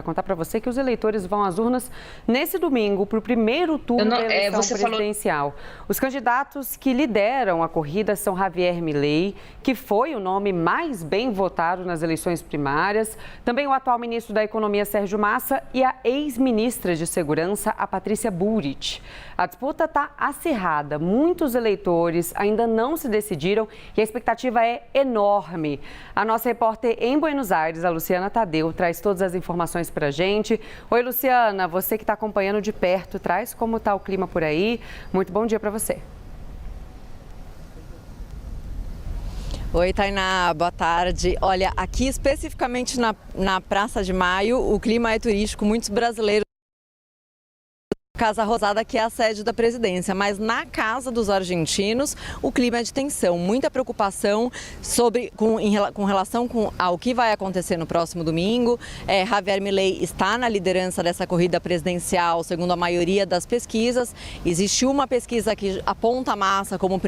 Contar para você que os eleitores vão às urnas nesse domingo para o primeiro turno da eleição presidencial. Os candidatos que lideram a corrida são Javier Milei, que foi o nome mais bem votado nas eleições primárias, também o atual ministro da Economia, Sérgio Massa, e a ex-ministra de Segurança, a Patrícia Bullrich. A disputa está acirrada, muitos eleitores ainda não se decidiram e a expectativa é enorme. A nossa repórter em Buenos Aires, a Luciana Tadeu, traz todas as informações para a gente. Oi, Luciana, você que está acompanhando de perto, traz como está o clima por aí. Muito bom dia para você. Oi, Tainá, boa tarde. Olha, aqui especificamente na Praça de Maio, o clima é turístico, muitos brasileiros. Casa Rosada, que é a sede da presidência, mas na casa dos argentinos o clima é de tensão, muita preocupação com relação ao que vai acontecer no próximo domingo. Javier Milei está na liderança dessa corrida presidencial, segundo a maioria das pesquisas. Existe uma pesquisa que aponta Massa como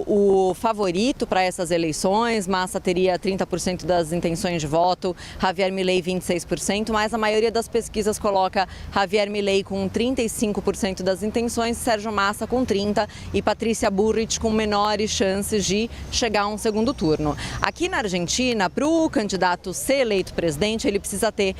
o favorito para essas eleições. Massa teria 30% das intenções de voto, Javier Milei 26%, mas a maioria das pesquisas coloca Javier Milei com 35% das intenções, Sérgio Massa com 30% e Patrícia Bullrich com menores chances de chegar a um segundo turno. Aqui na Argentina, para o candidato ser eleito presidente, ele precisa ter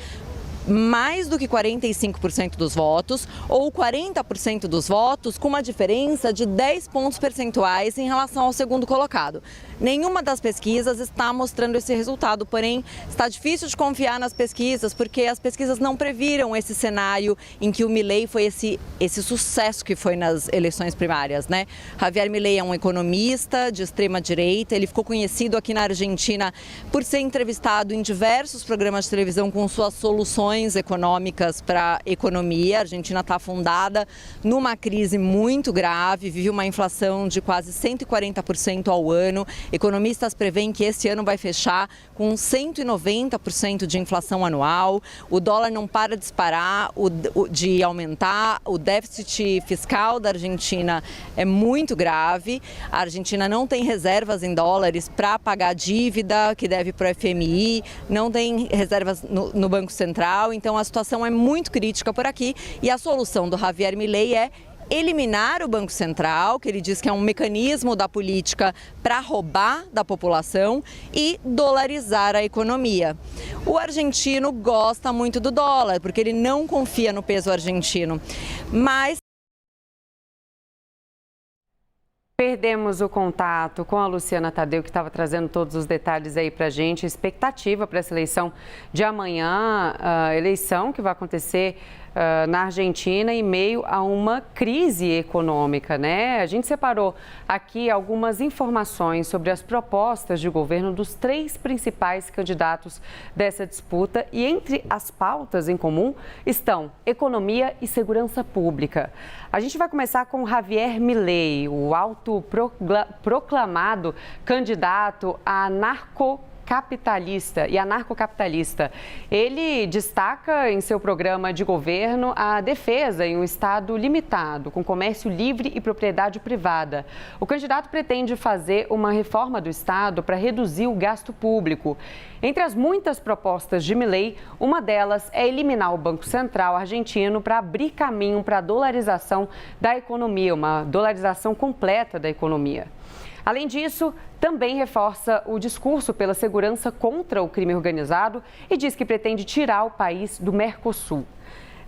mais do que 45% dos votos ou 40% dos votos com uma diferença de 10 pontos percentuais em relação ao segundo colocado. Nenhuma das pesquisas está mostrando esse resultado, porém está difícil de confiar nas pesquisas porque as pesquisas não previram esse cenário em que o Milei foi esse sucesso que foi nas eleições primárias, né? Javier Milei é um economista de extrema direita, ele ficou conhecido aqui na Argentina por ser entrevistado em diversos programas de televisão com suas soluções econômicas para a economia. A Argentina está afundada numa crise muito grave, vive uma inflação de quase 140% ao ano. Economistas preveem que esse ano vai fechar com 190% de inflação anual. O dólar não para de disparar, de aumentar. O déficit fiscal da Argentina é muito grave. A Argentina não tem reservas em dólares para pagar a dívida que deve para o FMI, não tem reservas no Banco Central. Então a situação é muito crítica por aqui e a solução do Javier Milei é eliminar o Banco Central, que ele diz que é um mecanismo da política para roubar da população, e dolarizar a economia. O argentino gosta muito do dólar, porque ele não confia no peso argentino, mas perdemos o contato com a Luciana Tadeu, que estava trazendo todos os detalhes aí para a gente. Expectativa para essa eleição de amanhã, a eleição que vai acontecer na Argentina em meio a uma crise econômica, né? A gente separou aqui algumas informações sobre as propostas de governo dos 3 principais candidatos dessa disputa e entre as pautas em comum estão economia e segurança pública. A gente vai começar com Javier Milei, o autoproclamado candidato a anarcocapitalista. Ele destaca em seu programa de governo a defesa em um Estado limitado, com comércio livre e propriedade privada. O candidato pretende fazer uma reforma do Estado para reduzir o gasto público. Entre as muitas propostas de Milei, uma delas é eliminar o Banco Central argentino para abrir caminho para a dolarização da economia, uma dolarização completa da economia. Além disso, também reforça o discurso pela segurança contra o crime organizado e diz que pretende tirar o país do Mercosul.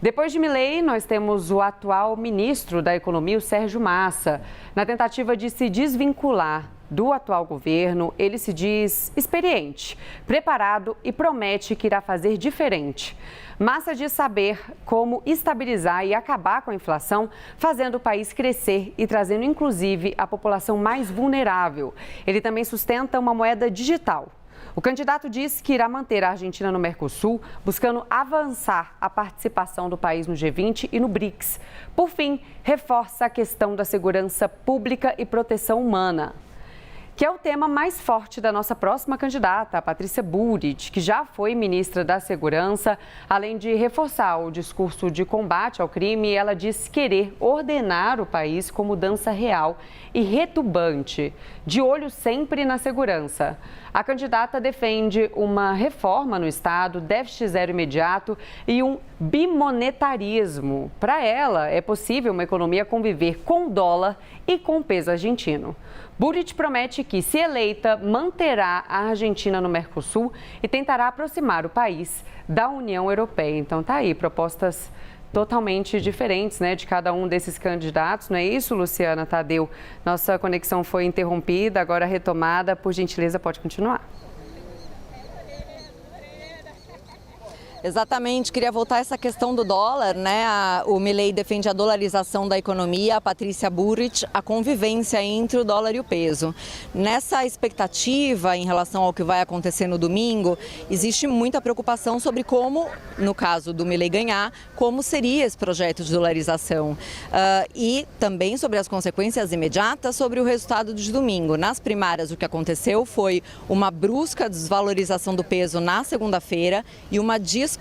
Depois de Milei, nós temos o atual ministro da Economia, o Sérgio Massa. Na tentativa de se desvincular do atual governo, ele se diz experiente, preparado e promete que irá fazer diferente. Massa diz saber como estabilizar e acabar com a inflação, fazendo o país crescer e trazendo inclusive a população mais vulnerável. Ele também sustenta uma moeda digital. O candidato diz que irá manter a Argentina no Mercosul, buscando avançar a participação do país no G20 e no BRICS. Por fim, reforça a questão da segurança pública e proteção humana. que é o tema mais forte da nossa próxima candidata, a Patrícia Bullrich, que já foi ministra da Segurança. Além de reforçar o discurso de combate ao crime, ela diz querer ordenar o país com mudança real e retumbante, de olho sempre na segurança. A candidata defende uma reforma no Estado, déficit zero imediato e um bimonetarismo. Para ela, é possível uma economia conviver com o dólar e com o peso argentino. Bullrich promete que, se eleita, manterá a Argentina no Mercosul e tentará aproximar o país da União Europeia. Então, tá aí, propostas totalmente diferentes, né, de cada um desses candidatos. Não é isso, Luciana Tadeu? Nossa conexão foi interrompida, agora retomada. Por gentileza, pode continuar. Exatamente, queria voltar a essa questão do dólar, né? O Milei defende a dolarização da economia, a Patrícia Bullrich a convivência entre o dólar e o peso. Nessa expectativa em relação ao que vai acontecer no domingo, existe muita preocupação sobre como, no caso do Milei ganhar, como seria esse projeto de dolarização. E também sobre as consequências imediatas sobre o resultado de domingo. Nas primárias, o que aconteceu foi uma brusca desvalorização do peso na segunda-feira e uma disparada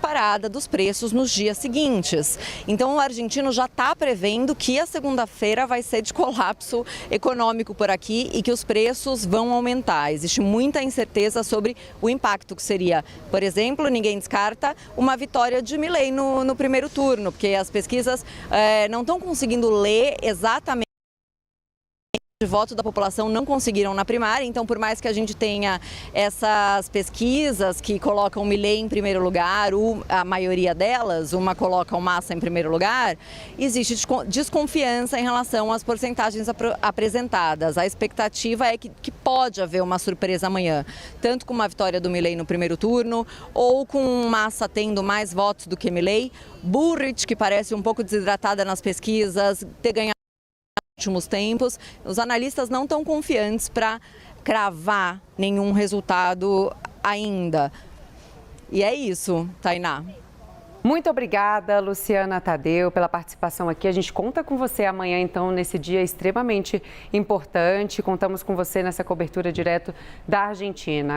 dos preços nos dias seguintes. Então, o argentino já está prevendo que a segunda-feira vai ser de colapso econômico por aqui e que os preços vão aumentar. Existe muita incerteza sobre o impacto que seria. Por exemplo, ninguém descarta uma vitória de Milei no primeiro turno, porque as pesquisas não estão conseguindo ler exatamente de voto da população não conseguiram na primária, então por mais que a gente tenha essas pesquisas que colocam o Milei em primeiro lugar, a maioria delas, uma coloca o Massa em primeiro lugar, existe desconfiança em relação às porcentagens apresentadas. A expectativa é que pode haver uma surpresa amanhã, tanto com uma vitória do Milei no primeiro turno, ou com Massa tendo mais votos do que Milei, Bullrich, que parece um pouco desidratada nas pesquisas, ter ganhado últimos tempos, os analistas não estão confiantes para cravar nenhum resultado ainda. E é isso, Tainá. Muito obrigada, Luciana Tadeu, pela participação aqui. A gente conta com você amanhã, então, nesse dia extremamente importante. Contamos com você nessa cobertura direto da Argentina.